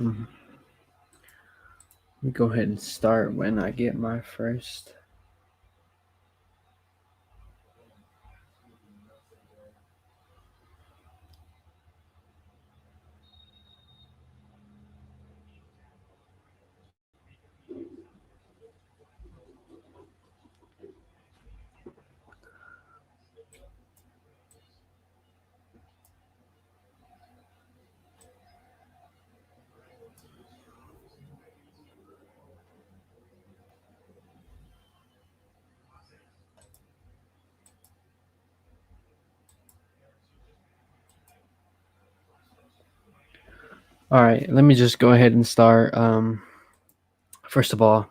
Let me go ahead and start when I get my first. All right, let me just go ahead and start. First of all,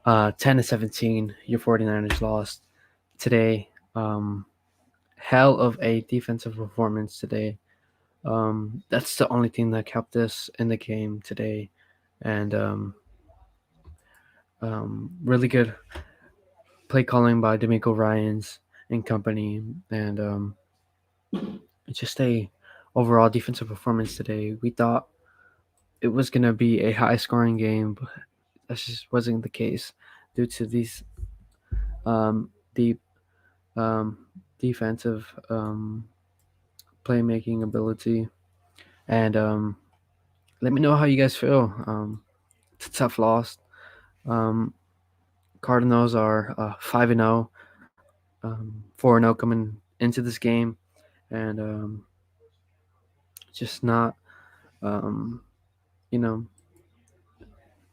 10-17, your 49ers lost today. Hell of a defensive performance today. That's the only thing that kept us in the game today, and really good play calling by D'Amico Ryans and company, and just a overall defensive performance today. We thought it was gonna be a high scoring game, but that just wasn't the case due to these deep defensive playmaking ability. And let me know how you guys feel. It's a tough loss. Um, Cardinals are 5-0, 4-0 coming into this game, and just not, um, you know,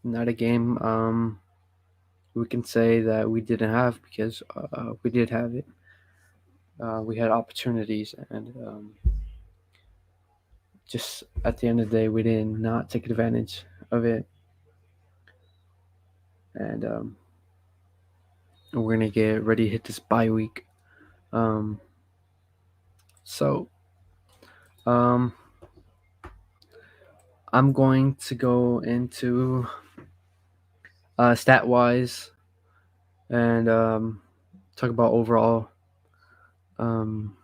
not a game we can say that we didn't have because we did have it. We had opportunities, and just at the end of the day, we did not take advantage of it. And we're gonna get ready to hit this bye week. Um, so um, I'm going to go into stat wise and talk about overall um,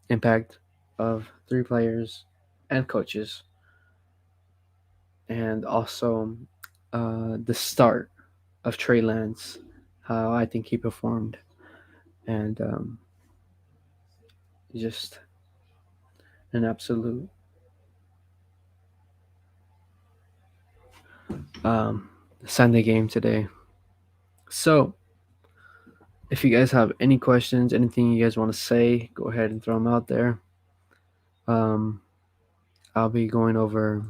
impact of three players and coaches, and also the start of Trey Lance, how I think he performed, and just an absolute um, Sunday game today. So, if you guys have any questions, anything you guys want to say, go ahead and throw them out there. Um, I'll be going over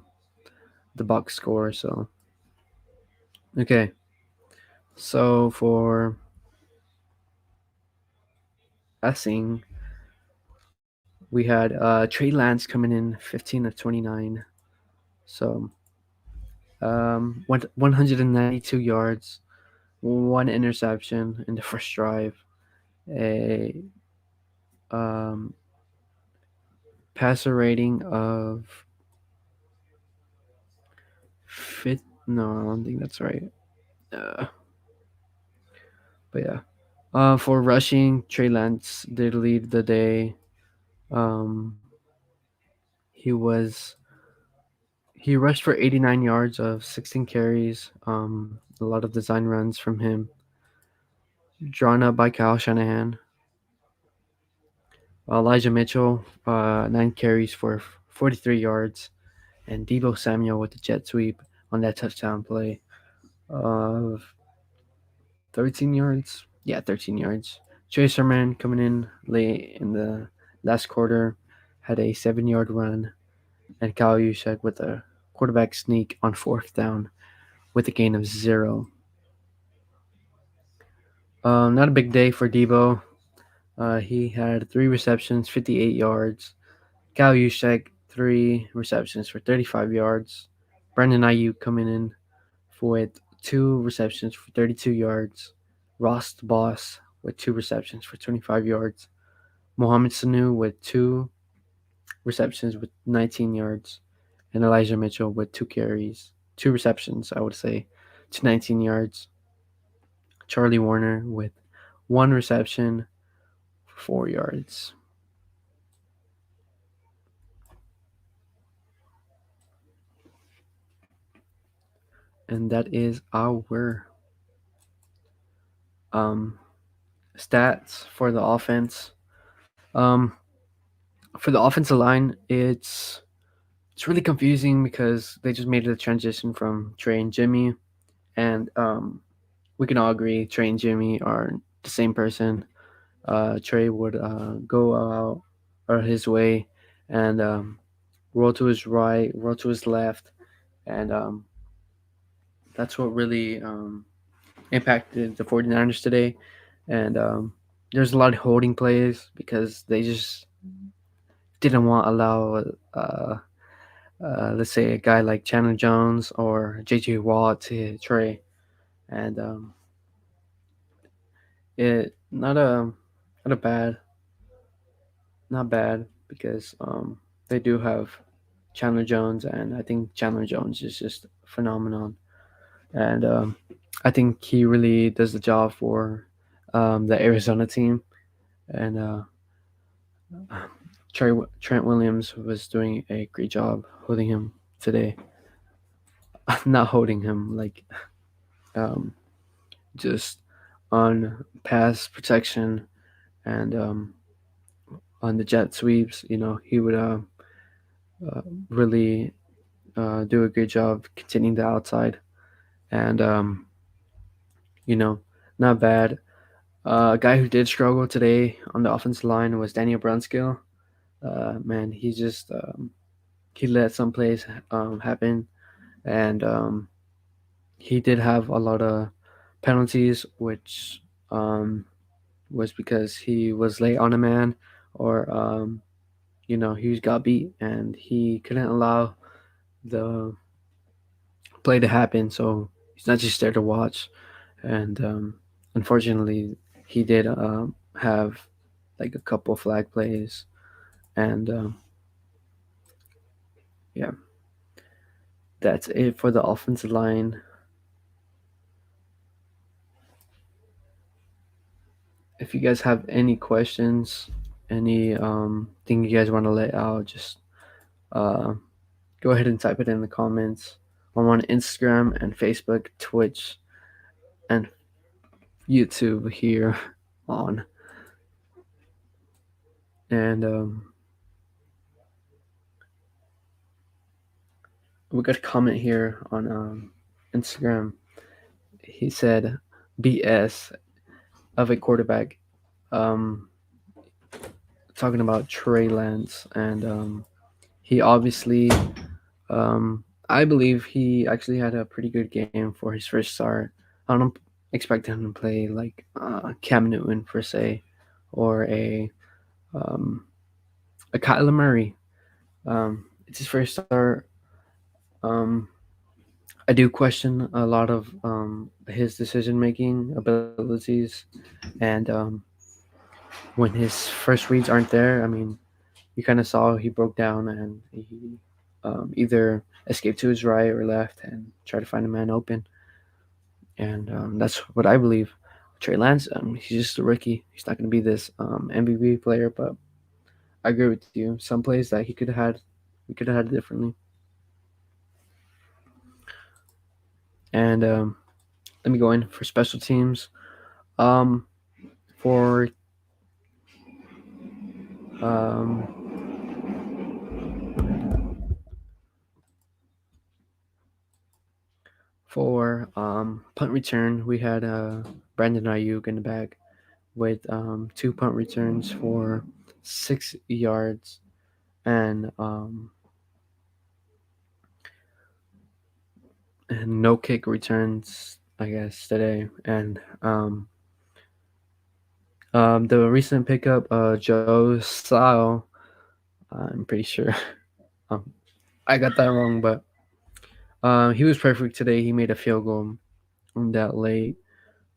the box score. So, okay. So for passing, we had Trey Lance coming in 15 of 29. So 192 yards, one interception in the first drive, a um, passer rating of fifth. No, I don't think that's right. Uh, but yeah, for rushing, Trey Lance did lead the day. Um, he was he rushed for 89 yards of 16 carries. A lot of design runs from him, drawn up by Kyle Shanahan. Elijah Mitchell, 9 carries for 43 yards, and Debo Samuel with the jet sweep on that touchdown play of 13 yards. Yeah, 13 yards. Trey Sermon coming in late in the last quarter had a 7-yard run, and Kyle Juszczyk with a quarterback sneak on fourth down with a gain of 0. Not a big day for Debo. He had 3 receptions, 58 yards. Kyle Juszczyk, 3 receptions for 35 yards. Brandon Ayuk coming in with 2 receptions for 32 yards. Ross the Boss with 2 receptions for 25 yards. Mohamed Sanu with 2 receptions with 19 yards. And Elijah Mitchell with 2 carries, 2 receptions, I would say, to 19 yards. Charlie Warner with 1 reception, 4 yards. and that is our um, stats for the offense. Um, for the offensive line, it's really confusing because they just made the transition from Trey and Jimmy, and we can all agree Trey and Jimmy are the same person. Trey would go out or his way and roll to his right, roll to his left, and that's what really impacted the 49ers today. And there's a lot of holding plays because they just didn't want to allow, uh, let's say, a guy like Chandler Jones or JJ Watt to hit Trey. And it not a bad, not bad because they do have Chandler Jones, and I think Chandler Jones is just phenomenal. And I think he really does the job for the Arizona team. And Trey, Trent Williams was doing a great job holding him today. Not holding him, like um, just on pass protection and on the jet sweeps. You know, he would uh, really do a good job containing the outside. And, you know, not bad. A guy who did struggle today on the offensive line was Daniel Brunskill. Man, he let some plays happen, and he did have a lot of penalties, which um, was because he was late on a man, or he got beat and he couldn't allow the play to happen. So he's not just there to watch, and unfortunately, he did have like a couple flag plays, and yeah, that's it for the offensive line. If you guys have any questions, any thing you guys want to let out, just uh, go ahead and type it in the comments. I'm on Instagram and Facebook, Twitch, and YouTube here on. And we got a comment here on Instagram. He said, "BS of a quarterback." Um, talking about Trey Lance, and he obviously, I believe he actually had a pretty good game for his first start. I don't expect him to play like Cam Newton per se, or um, a Kyler Murray. It's his first start. Um, I do question a lot of his decision making abilities, and when his first reads aren't there, I mean, you kind of saw he broke down and he either escaped to his right or left and tried to find a man open. And that's what I believe. Trey Lance, he's just a rookie. He's not going to be this MVP player, but I agree with you. Some plays that we could have had differently. And let me go in for special teams. Um, for um, punt return, we had Brandon Ayuk in the back with two punt returns for 6 yards and no kick returns, I guess, today. And the recent pickup, Joe Sile, I'm pretty sure um, I got that wrong, but he was perfect today. He made a field goal on that late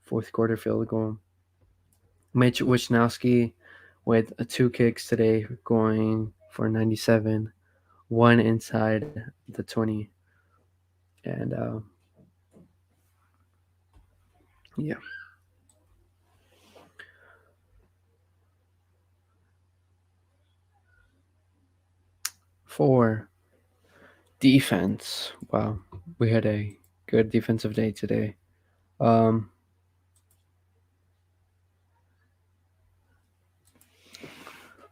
fourth quarter field goal. Mitch Wisnowski with two kicks today, going for 97, one inside the 20. And yeah, for defense, wow, we had a good defensive day today. Um,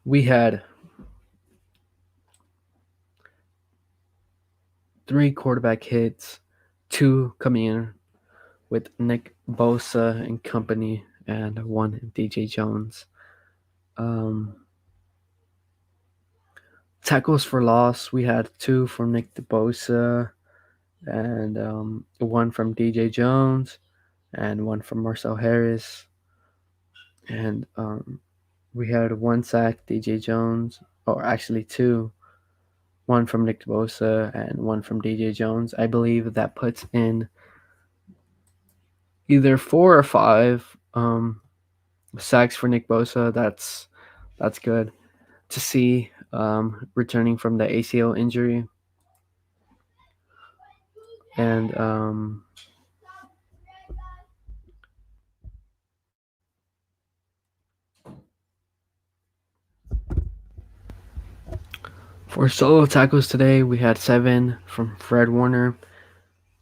we had three quarterback hits, two coming in with Nick Bosa and company, and one DJ Jones. Um, Tackles for loss, we had two from Nick Bosa and one from DJ Jones and one from Marcel Harris. And we had one sack, DJ Jones, or actually two, one from Nick Bosa and one from DJ Jones. I believe that puts in either four or five sacks for Nick Bosa. That's good to see. Returning from the ACL injury, and for solo tackles today, we had seven from Fred Warner,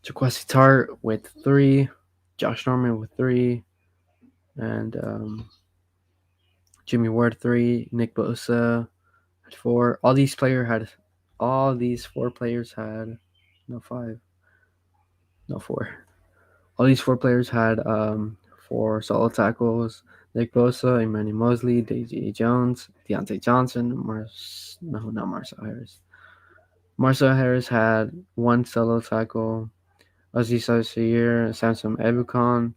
Jaquasi Tart with three, Josh Norman with three, and Jimmy Ward three, Nick Bosa had four. All these four players had, no five, no four. All these four players had four solo tackles. Nick Bosa, Emmanuel Mosley, DJ Jones, Deontay Johnson, not Marcel Harris. Marcel Harris had one solo tackle. Aziz Al-Shir, Samson Ebukon,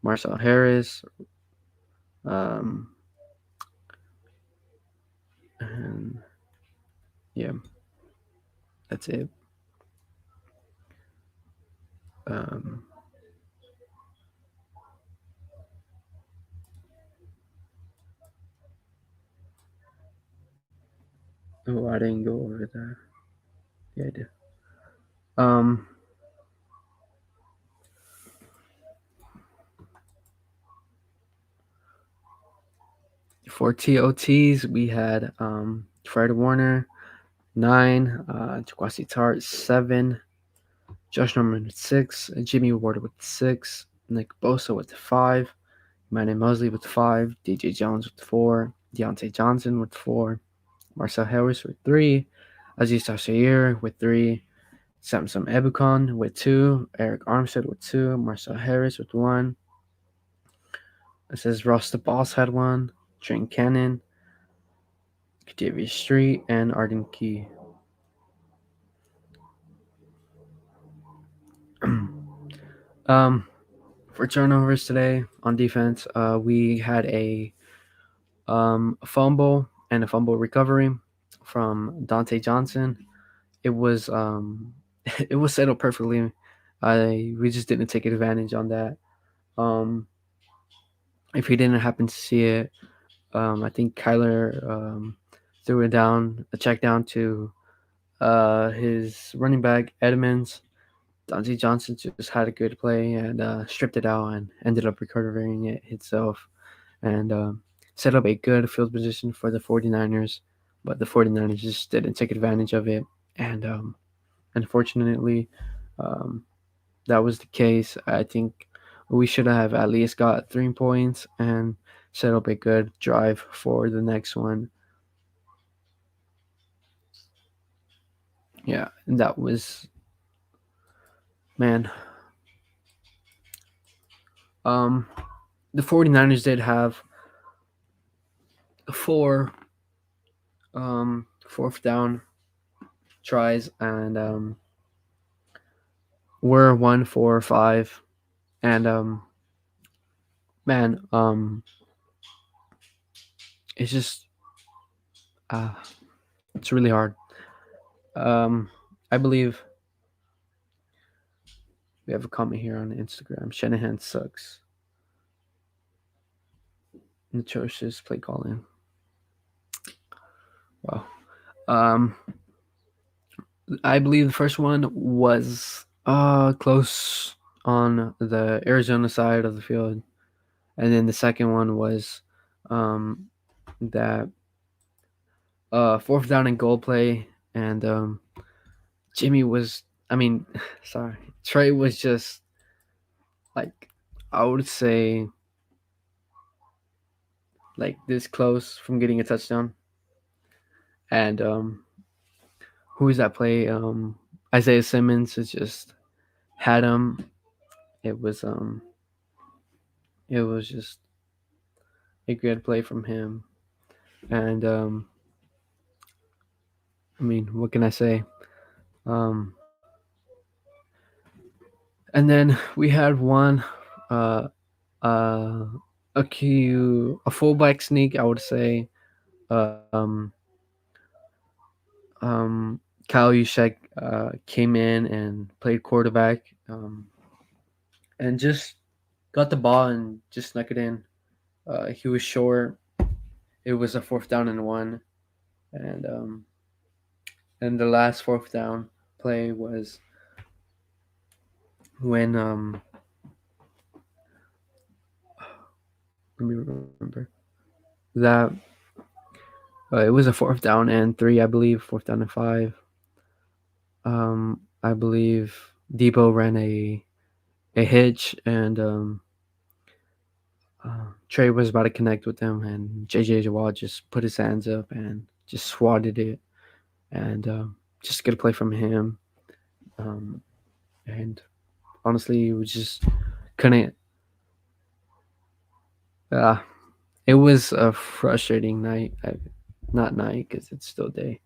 Marcel Harris, um, and yeah, that's it. Um, oh, I didn't go over there. Yeah, I did. Um, for TOTs, we had Fred Warner, 9, Jaquasi Tart, 7, Josh Norman with 6, Jimmy Ward with 6, Nick Bosa with 5, Manny Mosley with 5, DJ Jones with 4, Deontay Johnson with 4, Marcel Harris with 3, Aziz Tashir with 3, Samson Ebukon with 2, Eric Armstead with 2, Marcel Harris with 1. It says Ross the Boss had 1, Trent Cannon, Kadavius Street, and Arden Key. For turnovers today on defense, we had a fumble and a fumble recovery from Dante Johnson. It was it was settled perfectly. We just didn't take advantage on that. Um, if he didn't happen to see it, I think Kyler threw it down, a check down to his running back Edmonds. Dante Johnson just had a good play and stripped it out and ended up recovering it himself and set up a good field position for the 49ers. But the 49ers just didn't take advantage of it. And unfortunately, um, that was the case. I think we should have at least got 3 points and set up a good drive for the next one. Yeah, that was, man. Um, the 49ers did have four fourth down tries and we're 1 4 5 and man it's just uh it's really hard. I believe we have a comment here on Instagram. Shanahan sucks. Atrocious play calling. Wow. um I believe the first one was close on the Arizona side of the field, and then the second one was that fourth down and goal play, and Jimmy was I mean, sorry, Trey was just like, I would say, like this close from getting a touchdown. And who is that play? Isaiah Simmons has just had him. It was um it was just a good play from him. And I mean, what can I say? Um, and then we had one uh uh a fullback sneak, I would say. Um Kyle Juszczyk came in and played quarterback, and just got the ball and just snuck it in. He was short. It was a fourth down and one, and the last fourth down play was when let me remember that it was a fourth down and three, I believe, fourth down and five. I believe Debo ran a hitch, and Trey was about to connect with him, and JJ Watt just put his hands up and just swatted it, and just good play from him. Um, and honestly, we just couldn't. Uh, it was a frustrating night. Not night because it's still day,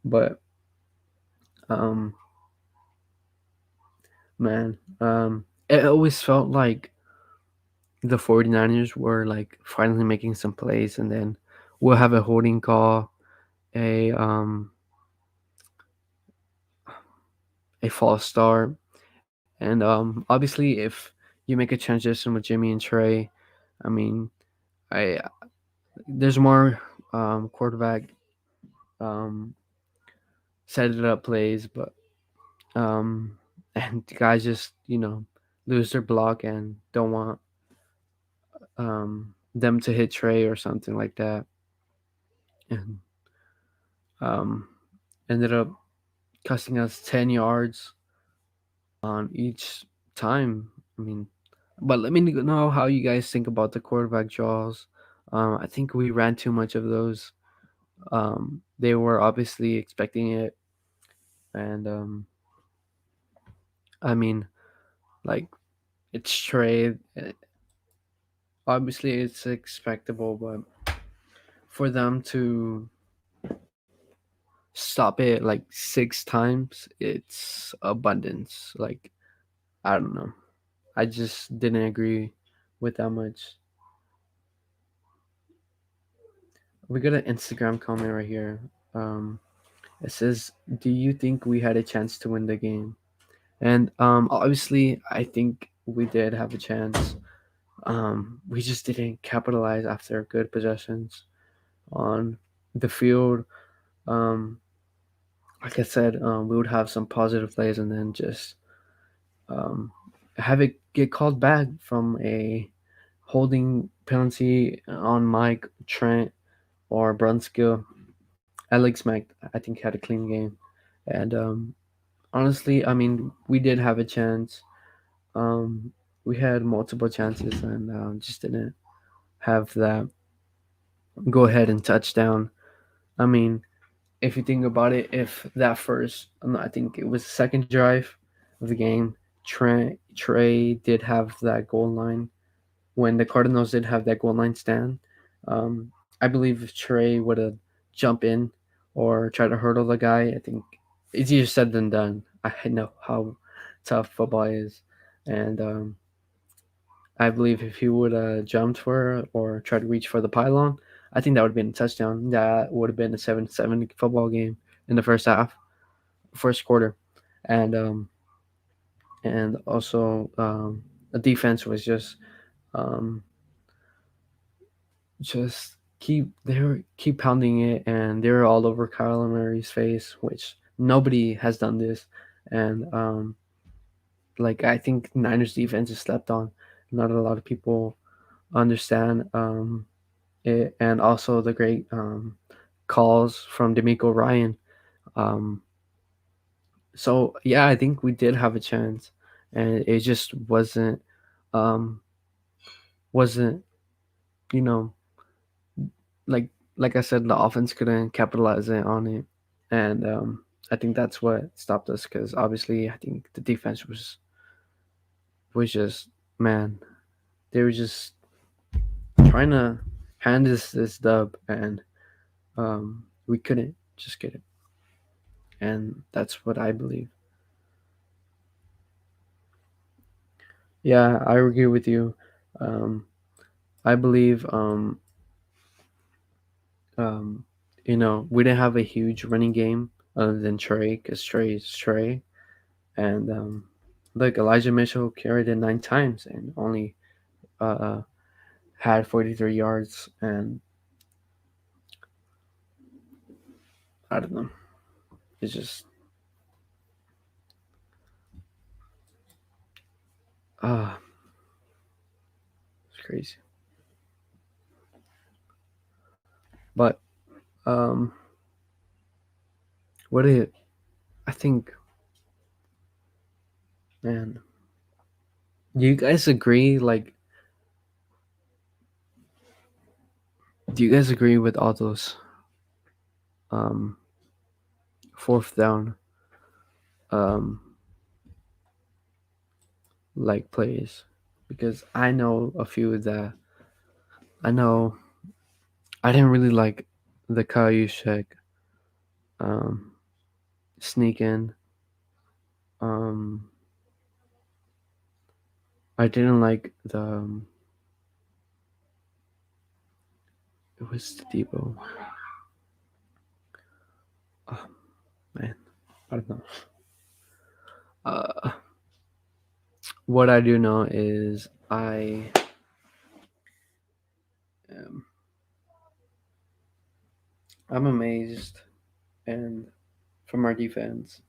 but um, man, it always felt like the 49ers were like finally making some plays, and then we'll have a holding call, a a false start. And obviously, if you make a transition with Jimmy and Trey, I mean, I there's more quarterback um, set it up plays, but um, and the guys just lose their block and don't want them to hit Trey or something like that, and um, ended up costing us 10 yards on each time. I mean, but let me know how you guys think about the quarterback draws. I think we ran too much of those. They were obviously expecting it, and I mean, like it's Trey. Obviously, it's expectable, but for them to stop it like 6 times, it's abundance. Like, I don't know. I just didn't agree with that much. We got an Instagram comment right here. Um, it says, "Do you think we had a chance to win the game?" And obviously, I think we did have a chance. We just didn't capitalize after good possessions on the field. Um, like I said, we would have some positive plays and then just um, have it get called back from a holding penalty on Mike, Trent, or Brunskill. Alex Mack, I think, had a clean game. And honestly, I mean, we did have a chance. Um, we had multiple chances and just didn't have that go ahead and touchdown. I mean, if you think about it, if that first, I think it was the second drive of the game, Trey did have that goal line when the Cardinals did have that goal line stand. I believe if Trey would have jumped in or tried to hurdle the guy, I think it's easier said than done. I know how tough football is, and I believe if he would have jumped for or tried to reach for the pylon, I think that would have been a touchdown. That would have been a 7-7 football game in the first half, first quarter, and also the defense was um, just keep pounding it, and they're all over Kyler Murray's face, which nobody has done this, and like I think Niners defense is slept on. Not a lot of people understand it, and also the great calls from D'Amico Ryan. Um, So yeah, I think we did have a chance, and it just um wasn't you know like like I said, the offense couldn't capitalize on it, and I think that's what stopped us because obviously I think the defense was just, man, they were just trying to hand this dub, and we couldn't just get it, and that's what I believe. Yeah, I agree with you. Um, I believe um, we didn't have a huge running game other than Trey, because Trey is Trey, and look, Elijah Mitchell carried it 9 times and only uh, had 43 yards, and I don't know, it's just uh, it's crazy. But um, what it, I think, man, do you guys agree? Like, do you guys agree with all those um, fourth down um, like plays? Because I know a few that I know I didn't really like the Kyle Juszczyk um, sneak in. Um, I didn't like the it was the Debo. Oh man, I don't know. Uh, what I do know is am I'm amazed and from our defense.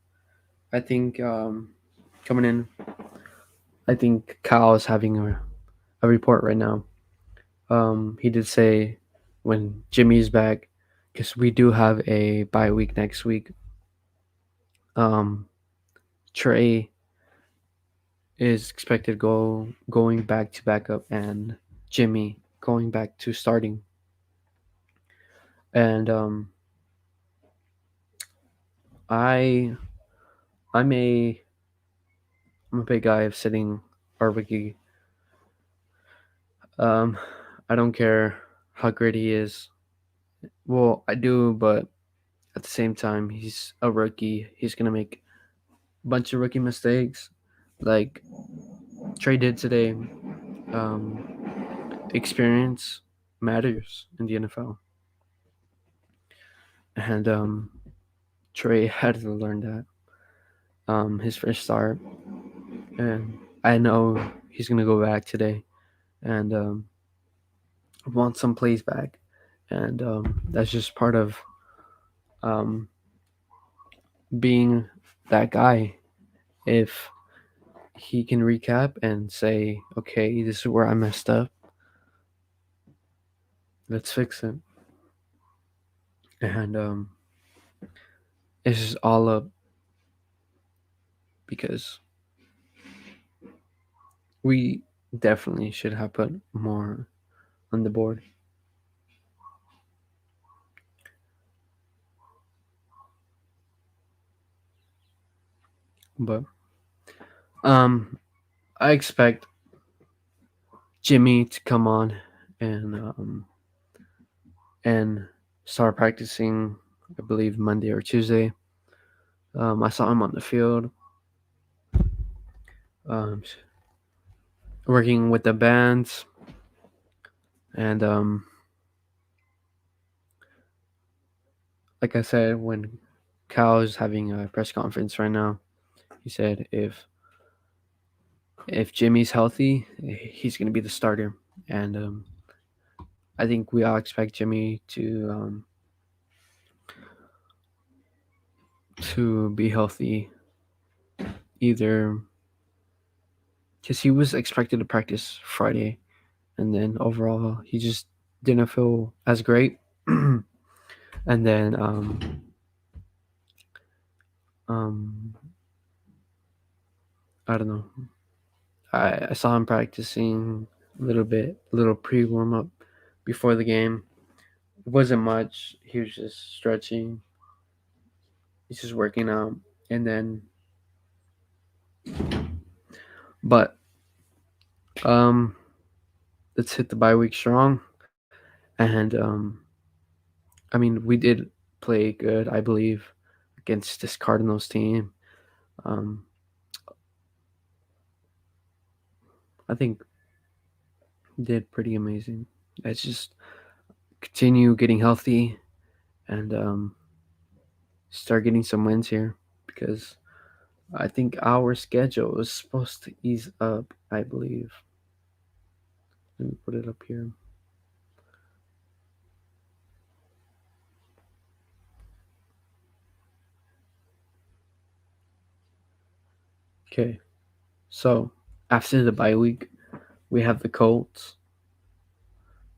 I think coming in, I think Kyle is having a report right now. He did say when Jimmy's back, because we do have a bye week next week. Um, Trey is expected going back to backup, and Jimmy going back to starting. And I I'm a I'm a big guy of sitting our rookie. Um, I don't care how great he is. Well, I do, but at the same time, he's a rookie. He's gonna make a bunch of rookie mistakes, like Trey did today. Experience matters in the NFL, and Trey had to learn that. His first start, and I know he's gonna go back today, and want some plays back, and that's just part of um, being that guy. If he can recap and say, "Okay, this is where I messed up. Let's fix it," and it's just all up because we definitely should have put more on the board. But um, I expect Jimmy to come on and and start practicing. I believe Monday or Tuesday. I saw him on the field, um, working with the bands, and like I said, when Cal is having a press conference right now, he said if Jimmy's healthy, he's going to be the starter, and I think we all expect Jimmy to be healthy, either because he was expected to practice Friday, and then overall he just didn't feel as great. And then um, I don't know. I saw him practicing a little bit, a little pre warm up before the game. It wasn't much. He was just stretching. He's just working out, and then, but um, let's hit the bye week strong. And I mean, we did play good, I believe, against this Cardinals team. Um, I think did pretty amazing. Let's just continue getting healthy and start getting some wins here because I think our schedule is supposed to ease up, I believe. Let me put it up here. Okay, so after the bye week, we have the Colts.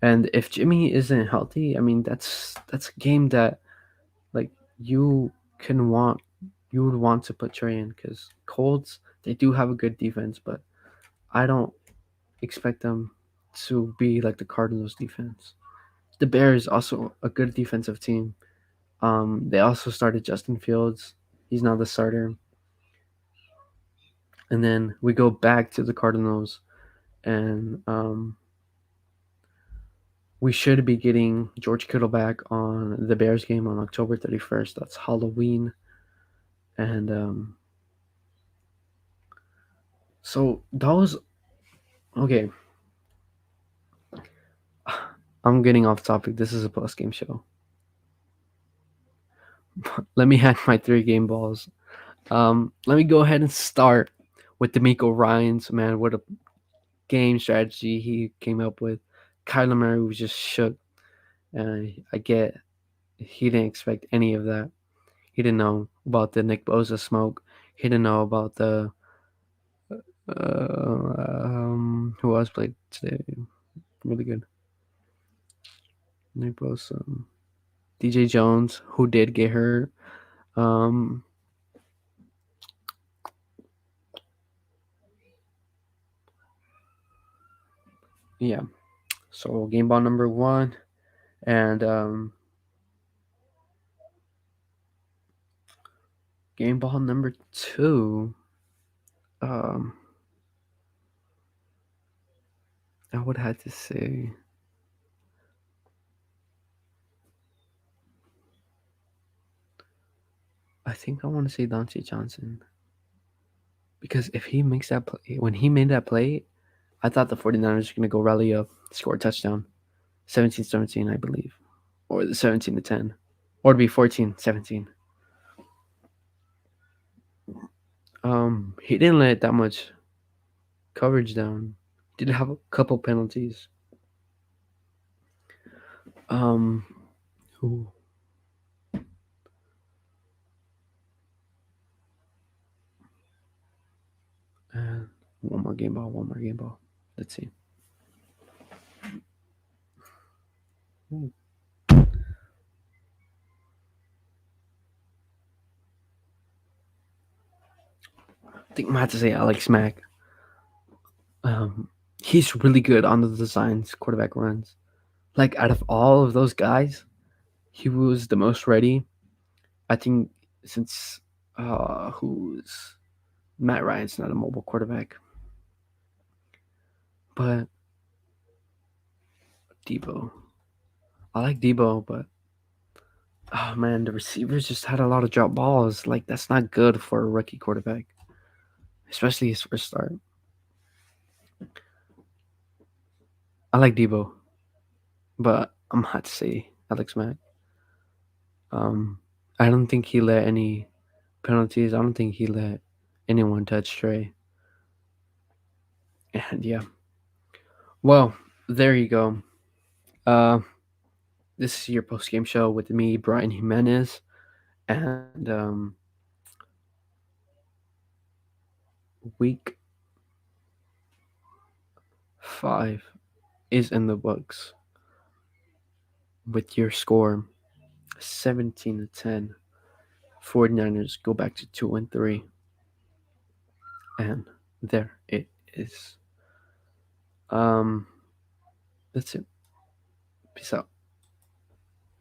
And if Jimmy isn't healthy, I mean that's a game that like you can want you would want to put Trey in because Colts they do have a good defense, but I don't expect them to be like the Cardinals defense. The Bears also a good defensive team. They also started Justin Fields. He's now the starter. And then we go back to the Cardinals, and we should be getting George Kittle back on the Bears game on October 31st. That's Halloween. And so that was okay. I'm getting off topic. This is a post game show. Let me hack my 3 game balls. Let me go ahead and start with D'Amico Ryan's man. What a game strategy he came up with. Kyler Murray was just shook. And I get he didn't expect any of that. He didn't know about the Nick Bosa smoke. He didn't know about the who else played today. Really good. Nick Bosa, DJ Jones, who did get hurt. Um, yeah. So game ball number 1, and game ball number 2. Um, I would have to say. I think I want to say Dante Johnson because if he makes that play, when he made that play, I thought the 49ers were going to go rally up, score a touchdown. 17-17, I believe. Or the 17-10. Or to be 14-17. He didn't let that much coverage down. Did have a couple penalties. Um, ooh, and one more game ball. One more game ball. Let's see. Ooh. I think I have to say Alex Mack. He's really good on the designs quarterback runs. Like out of all of those guys, he was the most ready. I think since who's Matt Ryan's not a mobile quarterback, but Debo. I like Debo, but oh man, the receivers just had a lot of drop balls. Like that's not good for a rookie quarterback, especially his first start. I like Debo, but I'm hot to say Alex Mack. Um, I don't think he let any penalties. I don't think he let anyone touch Trey. And yeah, well, there you go. Uh, this is your post game show with me, Brian Jimenez, and week 5 is in the books with your score 17-10. 49ers go back to 2-3. And There it is. Um, that's it. Peace out.